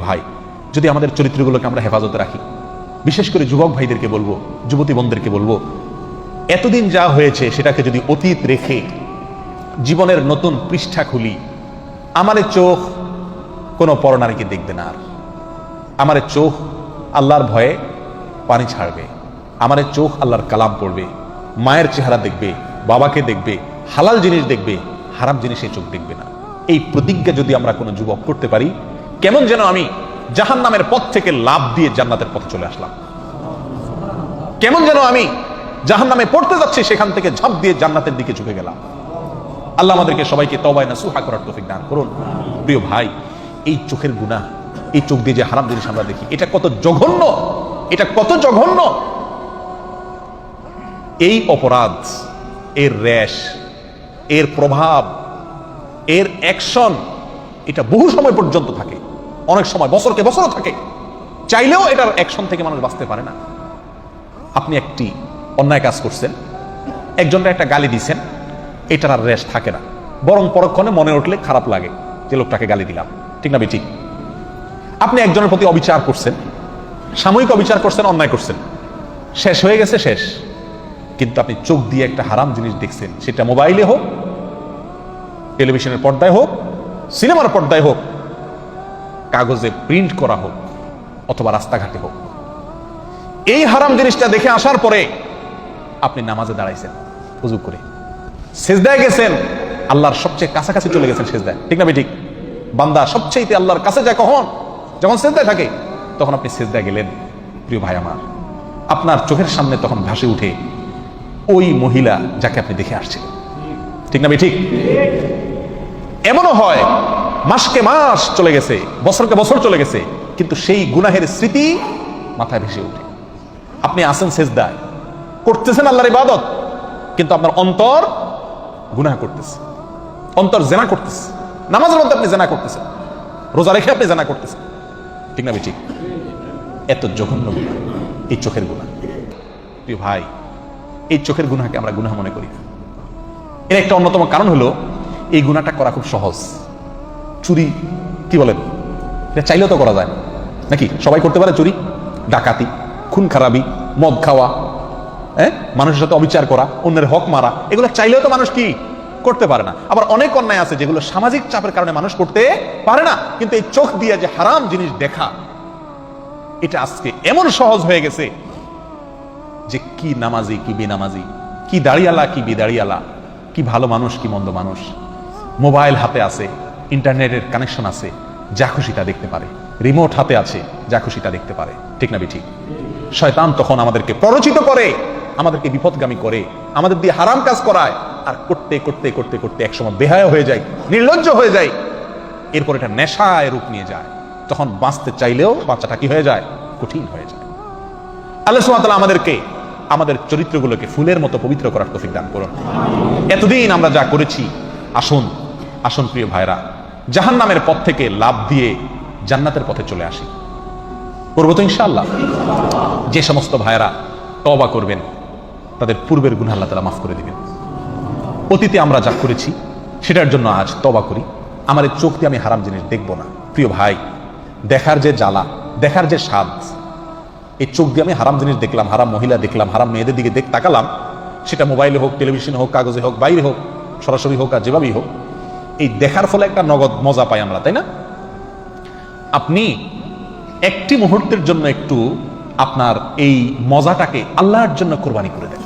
ভাই, যদি আমাদের চরিত্রগুলোকে আমরা হেফাজতে রাখি, বিশেষ করে যুবক ভাইদেরকে বলবো, যুবতী বোনদেরকে বলবো, এতদিন যা হয়েছে সেটাকে যদি অতীত রেখে জীবনের নতুন পৃষ্ঠা খুলি, আমাদের চোখ কোনো পরনারীকে দেখবে না, আর আমাদের চোখ আল্লাহর ভয়ে পানি ছাড়বে, আমাদের চোখ আল্লাহর কালাম পড়বে, মায়ের চেহারা দেখবে, বাবাকে দেখবে, হালাল জিনিস দেখবে, হারাম জিনিসে চোখ দেখবে না। এই প্রতিজ্ঞা যদি আমরা কোনো যুবক করতে পারি, কেমন যেন আমি জাহান্নামের পথ থেকে লাভ দিয়ে জান্নাতের পথে চলে আসলাম, কেমন যেন আমি জাহান্নামে পড়তে যাচ্ছি সেখান থেকে ঝাঁপ দিয়ে জান্নাতের দিকে ঝুঁকে গেলাম। আল্লাহ আমাদেরকে সবাইকে তওবা নাসুহা করার তৌফিক দান করুন। প্রিয় ভাই, এই চোখের গুনাহ, এই চোখ দিয়ে যে হারাম জিনিস আমরা দেখি, এটা কত জঘন্য, এটা কত জঘন্য। এই অপরাধ, এর রেশ, এর প্রভাব, এর অ্যাকশন, এটা বহু সময় পর্যন্ত থাকে, অনেক সময় বছরকে বছরও থাকে, চাইলেও এটার অ্যাকশন থেকে মানুষ বাঁচতে পারে না। আপনি একটি অন্যায় কাজ করছেন, একজনের একটা গালি দিছেন, এটার আর রেশ থাকে না, বরং পরক্ষণে মনে উঠলে খারাপ লাগে যে লোকটাকে গালি দিলাম, ঠিক না বেঠিক? আপনি একজনের প্রতি অবিচার করছেন, সাময়িক অবিচার করছেন, অন্যায় করছেন, শেষ হয়ে গেছে, শেষ। কিন্তু আপনি চোখ দিয়ে একটা হারাম জিনিস দেখছেন, সেটা মোবাইলে হোক, টেলিভিশনের পর্দায় হোক, সিনেমার পর্দায় হোক, কাগজে প্রিন্ট করা হোক, অথবা রাস্তাঘাটে হোক, এই হারাম জিনিসটা দেখে আসার পরে আপনি নামাজে দাঁড়াইছেন, ওযু করে সিজদায় গেছেন, আল্লাহর সবচেয়ে কাছাকাছি চলে গেছেন সিজদায়, ঠিক না বেঠিক? বান্দা সবচেয়ে আল্লাহর কাছে যায় কখন? যখন সিজদায় থাকে, তখন আপনি সিজদায় গেলেন। প্রিয় ভাই আমার, আপনার চোখের সামনে তখন ভাসে উঠে ওই মহিলা যাকে আপনি দেখে আসছেন, ঠিক না বেঠিক? এমনও হয় মাসকে মাস চলে গেছে, বছরকে বছর চলে গেছে, কিন্তু সেই গুনাহের স্মৃতি মাথায় ভেসে ওঠে। আপনি আসেন সিজদায়, করতেছেন আল্লাহর ইবাদত, কিন্তু আপনার অন্তর গুনাহ করতেছে, অন্তর জেনা করতেছে, নামাজের মধ্যে আপনি জেনা করতেছেন, রোজা রেখে আপনি জেনা করতেছেন, ঠিক না বেঠিক? এত জঘন্য গুনাহ এই চোখের গুনাহ। প্রিয় ভাই, এই চোখের গুনাহকে আমরা গুনাহ মনে করি। এর একটা অন্যতম কারণ হলো এই গুনাহটা করা খুব সহজ। চুরি, কি বলেন, এটা চাইলেও তো করা যায় না, নাকি? সবাই করতে পারে চুরি, ডাকাতি, খুন খারাপি, মদ খাওয়া, মানুষের সাথে অবিচার করা, অন্যের হক মারা, এগুলো চাইলেও তো মানুষ কি করতে পারে না। আবার অনেক অন্যায় আছে যেগুলো সামাজিক চাপের কারণে মানুষ করতে পারে না, কিন্তু এই চোখ দিয়ে যে হারাম জিনিস দেখা, এটা আজকে এমন সহজ হয়ে গেছে যে কি নামাজি কি বেনামাজি, কি দাড়িয়ালা কি বেদাড়িয়ালা, কি ভালো মানুষ কি মন্দ মানুষ, মোবাইল হাতে আছে, ইন্টারনেটের কানেকশন আছে, যা খুশি তা দেখতে পারে, রিমোট হাতে আছে, যা খুশি তা দেখতে পারে, ঠিক না বেঠিক? শয়তান তখন আমাদেরকে প্ররোচিত করে, আমাদেরকে বিপদগামী করে, আমাদের দিয়ে হারাম কাজ করায়, আর করতে করতে করতে করতে একসময় বেহায়া হয়ে যায়, নির্লজ্জ হয়ে যায়, এরপর এটা নেশায় রূপ নিয়ে যায়, তখন বাঁচতে চাইলেও বাঁচাটা কি হয়ে যায়? কঠিন হয়ে যায়। আল্লাহ সুবহানাহু ওয়া তাআলা আমাদেরকে আমাদের চরিত্রগুলোকে ফুলের মতো পবিত্র করার তৌফিক দান করুন। এতদিন আমরা যা করেছি, আসুন আসুন প্রিয় ভাইরা, জাহান্নামের পথ থেকে লাভ দিয়ে জান্নাতের পথে চলে আসি। করবো তো ইনশাআল্লাহ? যে সমস্ত ভাইরা তওবা করবেন, তাদের পূর্বের গুনাহ আল্লাহ তাআলা মাফ করে দিবেন। অতীতে আমরা যা করেছি সেটার জন্য আজ তওবা করি, আমার এই চোখ দিয়ে আমি হারাম জিনিস দেখবো না। প্রিয় ভাই, দেখার যে জ্বালা, দেখার যে স্বাদ, এই চোখ দিয়ে আমি হারাম জিনিস দেখলাম, হারাম মহিলা দেখলাম, হারাম মেয়েদের দিকে তাকালাম, সেটা মোবাইলে হোক, টেলিভিশনে হোক, কাগজে হোক, বাইরে হোক, সরাসরি হোক, আর যেভাবেই হোক, এই দেখার ফলে একটা নগদ মজা পাই আমরা, তাই না? আপনি একটি মুহূর্তের জন্য একটু আপনার এই মজাটাকে আল্লাহর জন্য কোরবানি করে দেন।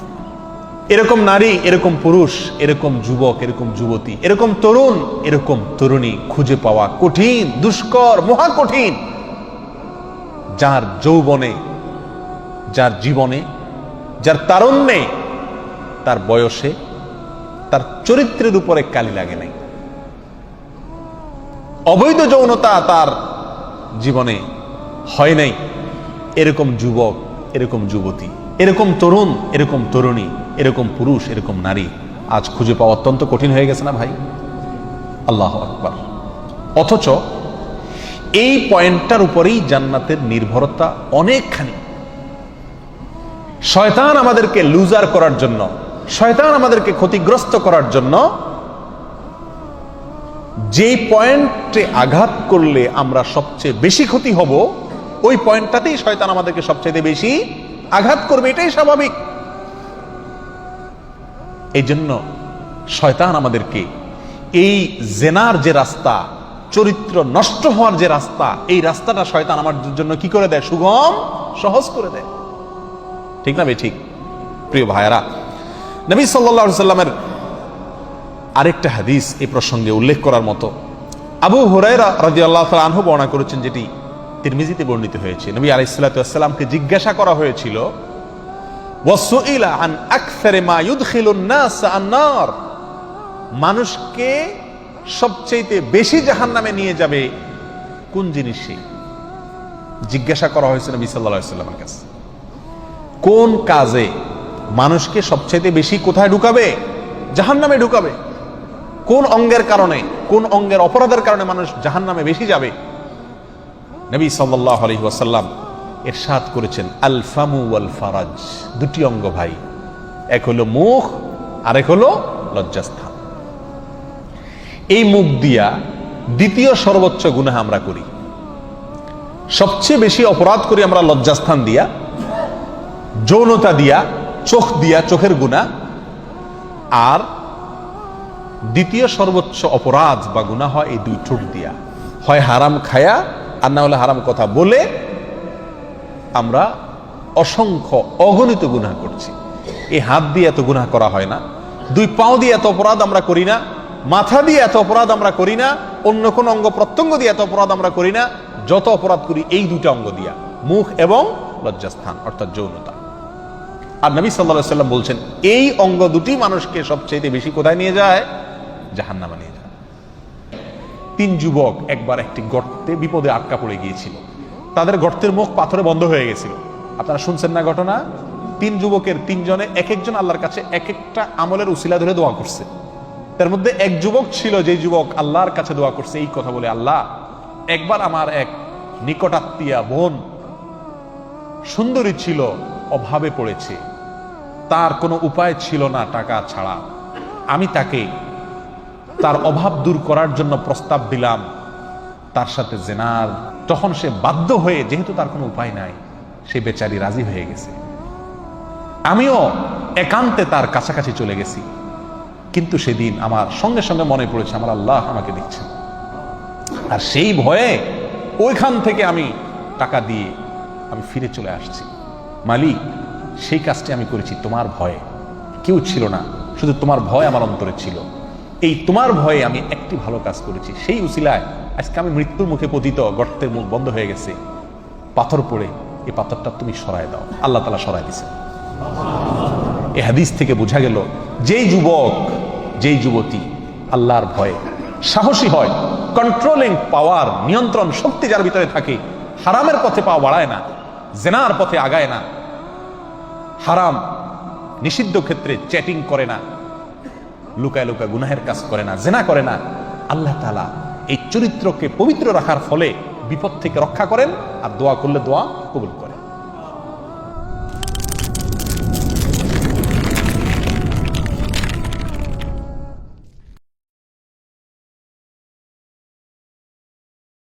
এরকম নারী, এরকম পুরুষ, এরকম যুবক, এরকম যুবতী, এরকম তরুণ, এরকম তরুণী খুঁজে পাওয়া কঠিন, দুষ্কর, মহা কঠিন, যার যৌবনে, যার জীবনে, যার তারুণ্যে, তার বয়সে, তার চরিত্রের উপরে কালি লাগে নাই, অবৈধ যৌনতা তার জীবনে হয় নাই, এরকম যুবক, এরকম যুবতী, এরকম তরুণ, এরকম তরুণী, এরকম পুরুষ, এরকম নারী আজ খুঁজে পাওয়া অত্যন্ত কঠিন হয়ে গেছে না ভাই? আল্লাহু আকবার। অথচ এই পয়েন্টটার উপরেই জান্নাতের নির্ভরতা অনেকখানি। শয়তান আমাদেরকে লুজার করার জন্য, শয়তান আমাদেরকে ক্ষতিগ্রস্ত করার জন্য যেই পয়েন্টে আঘাত করলে আমরা সবচেয়ে বেশি ক্ষতি হব, ওই পয়েন্টটাতেই শয়তান আমাদেরকে সবচেয়ে বেশি আঘাত করবে, এটাই স্বাভাবিক। এই জন্য শয়তান আমাদেরকে এই জেনার যে রাস্তা, চরিত্র নষ্ট হওয়ার যে রাস্তা, এই রাস্তাটা শয়তান আমার জন্য কি করে দেয়? সুগম, সহজ করে দেয়। ঠিক না? ঠিক। প্রিয় ভাইয়েরা, নবী সাল্লাল্লাহু আলাইহি সাল্লামের আরেকটা হাদিস এই প্রসঙ্গে উল্লেখ করার মতো। আবু হুরায়রা রাদিয়াল্লাহু তাআলা আনহু বর্ণনা করেছেন, যেটি তিরমিজিতে বর্ণিত হয়েছে। নবী আলাইহিস সালাতু ওয়াস সালামকে জিজ্ঞাসা করা হয়েছিল, ওয়াসুইলা আন আকসারি মা ইউদখিলুন নাস আন-নার, মানুষকে সবচেয়ে বেশি জাহান্নামে নিয়ে যাবে কোন জিনিসে? জিজ্ঞাসা করা হয়েছে নবী সাল্লাল্লাহু আলাইহি সাল্লামের কাছে, কোন কাজে মানুষকে সবচেয়ে বেশি কোথায় ঢুকাবে? জাহান্নামে ঢুকাবে। কোন অঙ্গের কারণে, কোন অঙ্গের অপরাধের কারণে মানুষ জাহান্নামে বেশি যাবে? নবী সাল্লাল্লাহু আলাইহি ওয়াসাল্লাম ইরশাদ করেছেন, আল ফামু ওয়াল ফারাজ, দুটি অঙ্গ ভাই, এক হলো মুখ আর এক হলো লজ্জাস্থান। এই মুখ দিয়া দ্বিতীয় সর্বোচ্চ গুনাহ আমরা করি, সবচেয়ে বেশি অপরাধ করি আমরা লজ্জাস্থান দিয়া, যৌনতা দিয়া, চোখ দিয়া, চোখের গুনাহ। আর দ্বিতীয় সর্বোচ্চ অপরাধ বা গুনাহ হয় এই দুই ঠোঁট দিয়া, হয় হারাম খায়া আর না হলে হারাম কথা বলে আমরা অসংখ্য অগণিত গুনাহ করছি। এই হাত দিয়ে এত গুনাহ করা হয় না, দুই পাও দিয়ে এত অপরাধ আমরা করি না, মাথা দিয়ে এত অপরাধ আমরা করি না, অন্য কোন অঙ্গ প্রত্যঙ্গ দিয়ে এত অপরাধ আমরা করি না। যত অপরাধ করি এই দুইটা অঙ্গ দিয়া, মুখ এবং লজ্জাস্থান অর্থাৎ যৌনতা। আর নবী সাল্লাল্লাহু আলাইহি ওয়াসাল্লাম বলছেন, এই অঙ্গ দুটি মানুষকে সবচেয়ে বেশি কোথায় নিয়ে যায়? জাহান্নামে নিয়ে যায়। 3 যুবক একবার একটি গর্তে বিপদে আটকা পড়ে গিয়েছিল। তাদের গর্তের মুখ পাথরে বন্ধ হয়ে গেছিল। আপনারা শুনছেন না ঘটনা? 3 যুবকের 3 জনে এক একজন আল্লাহর কাছে এক একটা আমলের উসিলা ধরে দোয়া করছে। তার মধ্যে এক যুবক ছিল, যে যুবক আল্লাহর কাছে দোয়া করছে এই কথা বলে, আল্লাহ, একবার আমার এক নিকটাত্মীয়া বোন সুন্দরী ছিল, অভাবে পড়েছে, তার কোনো উপায় ছিল না টাকা ছাড়া, আমি তাকে তার অভাব দূর করার জন্য প্রস্তাব দিলাম তার সাথে জেনার। তখন সে বাধ্য হয়ে, যেহেতু তার কোনো উপায় নাই, সে বেচারি রাজি হয়ে গেছে। আমিও একান্তে তার কাছাকাছি চলে গেছি, কিন্তু সেদিন আমার সঙ্গে সঙ্গে মনে পড়েছে আমার আল্লাহ আমাকে দিচ্ছেন, আর সেই ভয়ে ওইখান থেকে আমি টাকা দিয়ে আমি ফিরে চলে আসছি। মালিক, সেই কাজটি আমি করেছি তোমার ভয়ে, কেউ ছিল না, শুধু তোমার ভয় আমার অন্তরে ছিল। এই তোমার ভয়ে আমি একটি ভালো কাজ করেছি, সেই উসিলায় আজকে আমি মৃত্যুর মুখে পতিত, গর্তের মুখ বন্ধ হয়ে গেছে, পাথর পড়ে, এই পাথরটা তুমি সরায় দাও। আল্লাহ তাআলা সরায় দিয়েছে। এই হাদিস থেকে বোঝা গেল, যেই যুবক, যেই যুবতী আল্লাহর ভয়ে সাহসী হয়, কন্ট্রোলিং পাওয়ার, নিয়ন্ত্রণ শক্তি যার ভিতরে থাকে, হারামের পথে পা বাড়ায় না, জেনার পথে আগায় না, হারাম নিষিদ্ধ ক্ষেত্রে চ্যাটিং করে না, লুকায় লুকায় গুনাহের কাজ করে না, জেনা করে না, আল্লাহ তাআলা এই চরিত্রকে পবিত্র রাখার ফলে বিপদ থেকে রক্ষা করেন, আর দোয়া করলে দোয়া কবুল করেন।